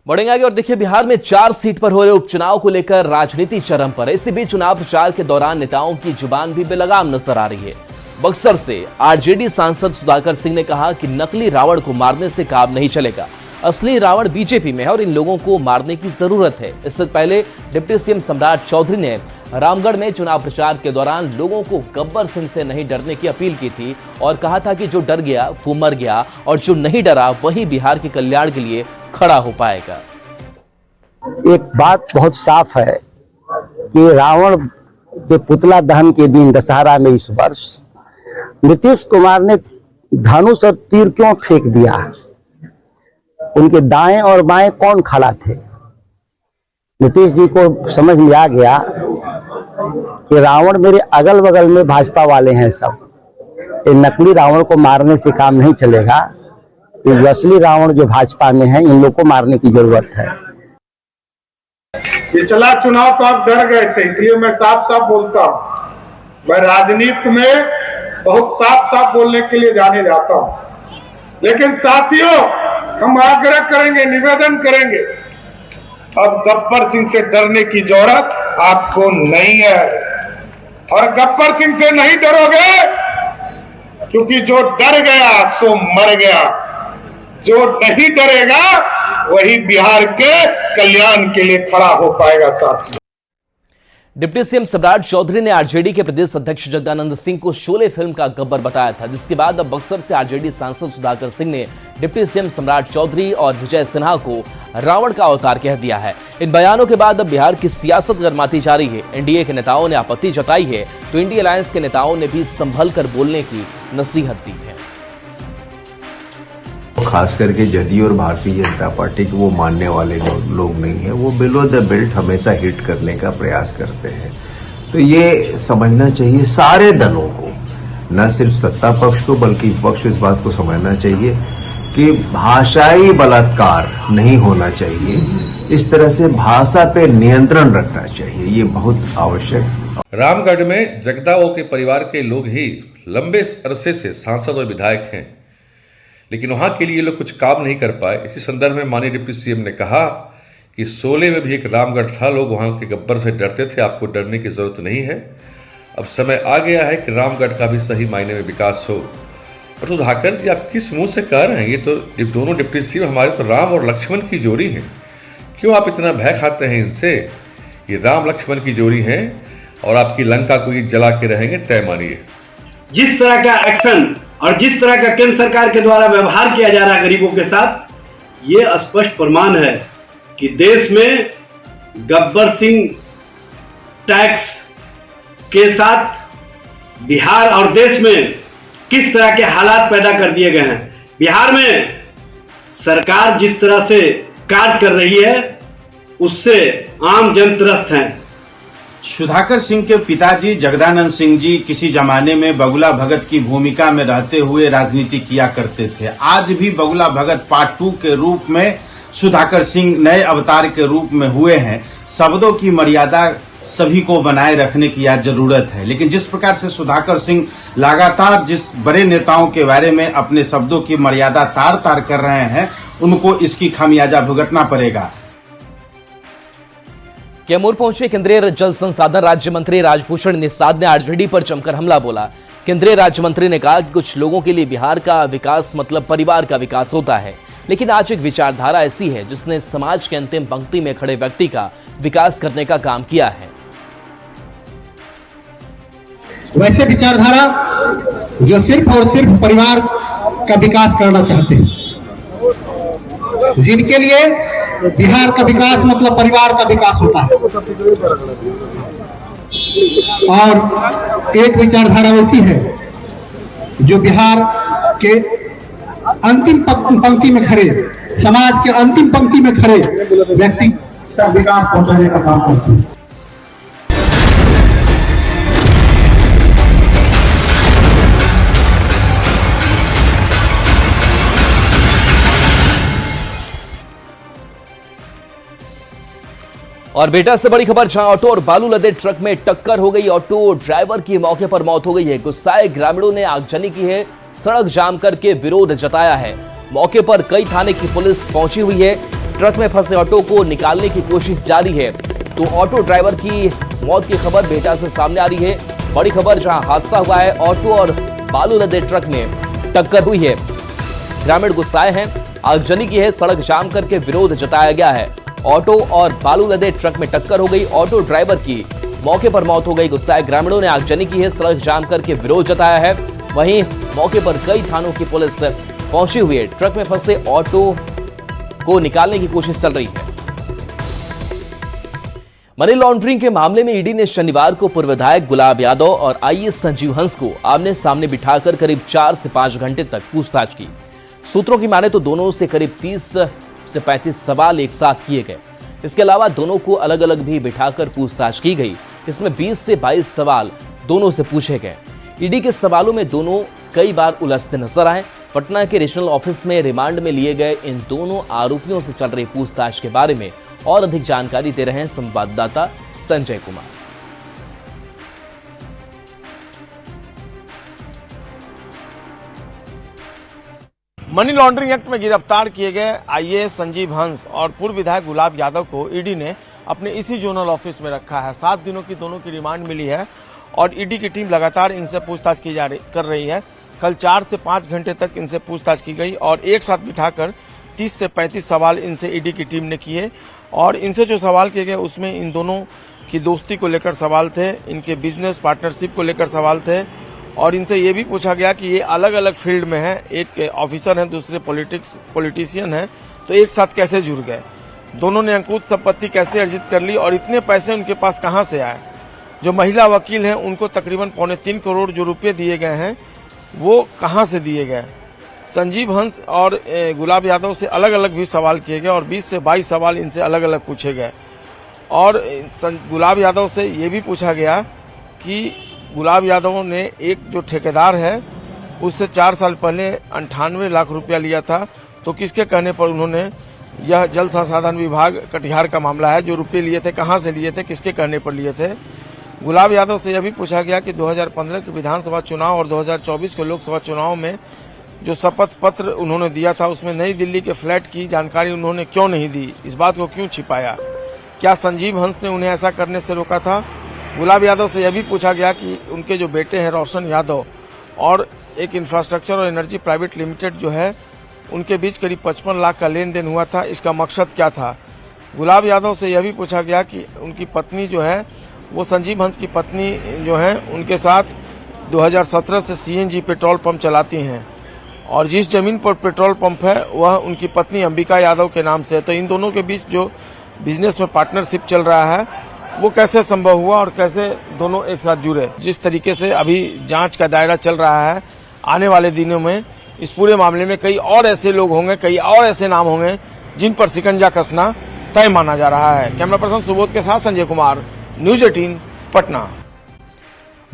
बढ़ेंगे आगे और देखिए, बिहार में 4 सीट पर हो रहे उपचुनाव को लेकर राजनीति चरम पर है। इसी बीच चुनाव प्रचार के दौरान नेताओं की जुबान भी बेलगाम नजर आ रही है। बक्सर से आरजेडी सांसद सुधाकर सिंह ने कहा कि नकली रावण को मारने से काम नहीं चलेगा, असली रावण बीजेपी में है और इन लोगों को मारने की जरूरत है। इससे पहले डिप्टी सीएम सम्राट चौधरी ने रामगढ़ में चुनाव प्रचार के दौरान लोगों को गब्बर सिंह से नहीं डरने की अपील की थी और कहा था कि जो डर गया वो मर गया और जो नहीं डरा वही बिहार के कल्याण के लिए खड़ा हो पाएगा। एक बात बहुत साफ है कि रावण के पुतला दहन के दिन दशहरा में इस वर्ष नीतीश कुमार ने धनुष और तीर क्यों फेंक दिया? उनके दाएं और बाएं कौन खड़ा थे? नीतीश जी को समझ में आ गया कि रावण मेरे अगल बगल में भाजपा वाले हैं सब। ये नकली रावण को मारने से काम नहीं चलेगा। ये असली रावण जो भाजपा में है, इन लोग को मारने की जरूरत है। पिछला चुनाव तो आप डर गए थे, इसलिए मैं साफ साफ बोलता हूं। मैं राजनीति में बहुत साफ साफ बोलने के लिए जाने जाता हूं, लेकिन साथियों हम आग्रह करेंगे, निवेदन करेंगे, अब गब्बर सिंह से डरने की जरूरत आपको नहीं है। और गब्बर सिंह से नहीं डरोगे क्योंकि जो डर गया सो मर गया, जो नहीं डरेगा वही बिहार के कल्याण के लिए खड़ा हो पाएगा। साथियों, डिप्टी सीएम सम्राट चौधरी ने आरजेडी के प्रदेश अध्यक्ष जगदानंद सिंह को शोले फिल्म का गब्बर बताया था, जिसके बाद अब बक्सर से आरजेडी सांसद सुधाकर सिंह ने डिप्टी सीएम सम्राट चौधरी और विजय सिन्हा को रावण का अवतार कह दिया है। इन बयानों के बाद अब बिहार की सियासत गरमाती जा रही है। एनडीए के नेताओं ने आपत्ति जताई है तो इंडिया अलायंस के नेताओं ने भी संभल कर बोलने की नसीहत दी है। खास करके जदयू और भारतीय जनता पार्टी के वो मानने वाले लोग नहीं है। वो बिलो द बेल्ट हमेशा हिट करने का प्रयास करते हैं। तो ये समझना चाहिए सारे दलों को, न सिर्फ सत्ता पक्ष को बल्कि विपक्ष, इस बात को समझना चाहिए कि भाषाई बलात्कार नहीं होना चाहिए। इस तरह से भाषा पे नियंत्रण रखना चाहिए, ये बहुत आवश्यक। रामगढ़ में जगदाओं के परिवार के लोग ही लंबे अरसे से सांसद और विधायक हैं, लेकिन वहां के लिए लोग कुछ काम नहीं कर पाए। इसी संदर्भ में माननीय डिप्टी सीएम ने कहा कि शोले में भी एक रामगढ़ था, लोग वहां के गब्बर से डरते थे, आपको डरने की जरूरत नहीं है। अब समय आ गया है कि रामगढ़ का भी सही मायने में विकास हो। और सुधाकर जी, आप किस मुंह से कह रहे हैं? ये तो दोनों डिप्टी सीएम हमारे तो राम और लक्ष्मण की जोड़ी हैं, क्यों आप इतना भय खाते हैं इनसे? ये राम लक्ष्मण की जोड़ी हैं और आपकी लंका को ये जला के रहेंगे, तय मानिए। जिस तरह का एक्शन और जिस तरह का केंद्र सरकार के द्वारा व्यवहार किया जा रहा है गरीबों के साथ, ये स्पष्ट प्रमाण है कि देश में गब्बर सिंह टैक्स के साथ बिहार और देश में किस तरह के हालात पैदा कर दिए गए हैं। बिहार में सरकार जिस तरह से कार्य कर रही है उससे आम जन त्रस्त हैं। सुधाकर सिंह के पिताजी जगदानंद सिंह जी किसी जमाने में बगुला भगत की भूमिका में रहते हुए राजनीति किया करते थे। आज भी बगुला भगत पार्ट 2 के रूप में सुधाकर सिंह नए अवतार के रूप में हुए हैं। शब्दों की मर्यादा सभी को बनाए रखने की आज जरूरत है, लेकिन जिस प्रकार से सुधाकर सिंह लगातार जिस बड़े नेताओं के बारे में अपने शब्दों की मर्यादा तार तार कर रहे हैं, उनको इसकी खामियाजा भुगतना पड़ेगा। कैमूर पहुंचे केंद्रीय जल संसाधन राज्य मंत्री राजभूषण निषाद ने आरजेडी पर जमकर हमला बोला। केंद्रीय राज्य मंत्री ने कहा कि कुछ लोगों के लिए बिहार का विकास मतलब परिवार का विकास होता है, लेकिन आज एक विचारधारा ऐसी है जिसने समाज के अंतिम पंक्ति में खड़े व्यक्ति का विकास करने का काम किया है। वैसे विचारधारा जो सिर्फ और सिर्फ परिवार का विकास करना चाहते हैं, जिनके लिए बिहार का विकास मतलब परिवार का विकास होता है। और एक विचारधारा वैसी है जो बिहार के अंतिम पंक्ति में खड़े, समाज के अंतिम पंक्ति में खड़े व्यक्ति का विकास पहुंचाने का काम करती है। और बेटा से बड़ी खबर, जहां ऑटो और बालू लदे ट्रक में टक्कर हो गई। ऑटो ड्राइवर की मौके पर मौत हो गई है। गुस्साए ग्रामीणों ने आगजनी की है, सड़क जाम करके विरोध जताया है। मौके पर कई थाने की पुलिस पहुंची हुई है। ट्रक में फंसे ऑटो को निकालने की कोशिश जारी है तो ऑटो ड्राइवर की मौत की खबर बेहटा से सामने आ रही है। बड़ी खबर, जहां हादसा हुआ है, ऑटो और बालू लदे ट्रक में टक्कर हुई है। ग्रामीण गुस्साए हैं, आगजनी की है, सड़क जाम करके विरोध जताया गया है। ऑटो और बालू लदे ट्रक में टक्कर हो गई, ऑटो ड्राइवर की मौके पर मौत हो गई। गुस्साए ग्रामीणों ने आगजनी की है, सड़क जाम करके विरोध जताया है। वहीं मौके पर कई थानों की पुलिस पहुंची हुई है। ट्रक में फंसे ऑटो को निकालने की कोशिश चल रही है। मनी लॉन्ड्रिंग के मामले में ईडी ने शनिवार को पूर्व विधायक गुलाब यादव और आईएएस संजीव हंस को आमने सामने बिठाकर करीब 4 से 5 घंटे तक पूछताछ की। सूत्रों की माने तो दोनों से करीब 30 से 35 सवाल एक साथ किए गए। इसके अलावा दोनों को अलग अलग भी बिठाकर पूछताछ की गई। इसमें 20 से 22 सवाल दोनों से पूछे गए। ईडी के सवालों में दोनों कई बार उलझते नजर आए। पटना के रीजनल ऑफिस में रिमांड में लिए गए इन दोनों आरोपियों से चल रही पूछताछ के बारे में और अधिक जानकारी दे रहे हैं संवाददाता Sanjay Kumar. Money laundering act में गिरफ्तार किए गए आईएएस संजीव हंस और पूर्व विधायक गुलाब यादव को ईडी ने अपने इसी जोनल ऑफिस में रखा है। 7 दिनों की दोनों की रिमांड मिली है और ईडी की टीम लगातार इनसे पूछताछ कर रही है। कल 4 से 5 घंटे तक इनसे पूछताछ की गई और एक साथ बिठाकर 30 से 35 सवाल इनसे ईडी की टीम ने किए। और इनसे जो सवाल किए गए उसमें इन दोनों की दोस्ती को लेकर सवाल थे, इनके बिजनेस पार्टनरशिप को लेकर सवाल थे और इनसे ये भी पूछा गया कि ये अलग अलग फील्ड में है, एक ऑफिसर हैं, दूसरे पॉलिटिशियन हैं, तो एक साथ कैसे जुड़ गए, दोनों ने अंकुश संपत्ति कैसे अर्जित कर ली और इतने पैसे उनके पास कहाँ से आए। जो महिला वकील हैं उनको तकरीबन 3.25 करोड़ जो रुपये दिए गए हैं वो कहाँ से दिए गए। संजीव हंस और गुलाब यादव से अलग अलग भी सवाल किए गए और 20 से 22 सवाल इनसे अलग अलग पूछे गए। और गुलाब यादव से ये भी पूछा गया कि गुलाब यादव ने एक जो ठेकेदार है उससे 4 साल पहले 98 लाख रुपया लिया था, तो किसके कहने पर उन्होंने, यह जल संसाधन विभाग कटिहार का मामला है, जो रुपये लिए थे कहाँ से लिए थे, किसके कहने पर लिए थे। गुलाब यादव से यह भी पूछा गया कि 2015 के विधानसभा चुनाव और 2024 के लोकसभा चुनाव में जो शपथ पत्र उन्होंने दिया था उसमें नई दिल्ली के फ्लैट की जानकारी उन्होंने क्यों नहीं दी, इस बात को क्यों छिपाया, क्या संजीव हंस ने उन्हें ऐसा करने से रोका था। गुलाब यादव से यह भी पूछा गया कि उनके जो बेटे हैं रोशन यादव और एक इंफ्रास्ट्रक्चर और एनर्जी प्राइवेट लिमिटेड जो है उनके बीच करीब 55 लाख का लेन देन हुआ था, इसका मकसद क्या था। गुलाब यादव से यह भी पूछा गया कि उनकी पत्नी जो है वो संजीव हंस की पत्नी जो है उनके साथ 2017 से सीएनजी पेट्रोल पंप चलाती हैं और जिस जमीन पर पेट्रोल पंप है वह उनकी पत्नी अंबिका यादव के नाम से है। तो इन दोनों के बीच जो बिजनेस में पार्टनरशिप चल रहा है वो कैसे संभव हुआ और कैसे दोनों एक साथ जुड़े। जिस तरीके से अभी जांच का दायरा चल रहा है, आने वाले दिनों में इस पूरे मामले में कई और ऐसे लोग होंगे, कई और ऐसे नाम होंगे जिन पर शिकंजा कसना तय माना जा रहा है। कैमरा पर्सन सुबोध के साथ संजय कुमार, न्यूज़ 18 पटना।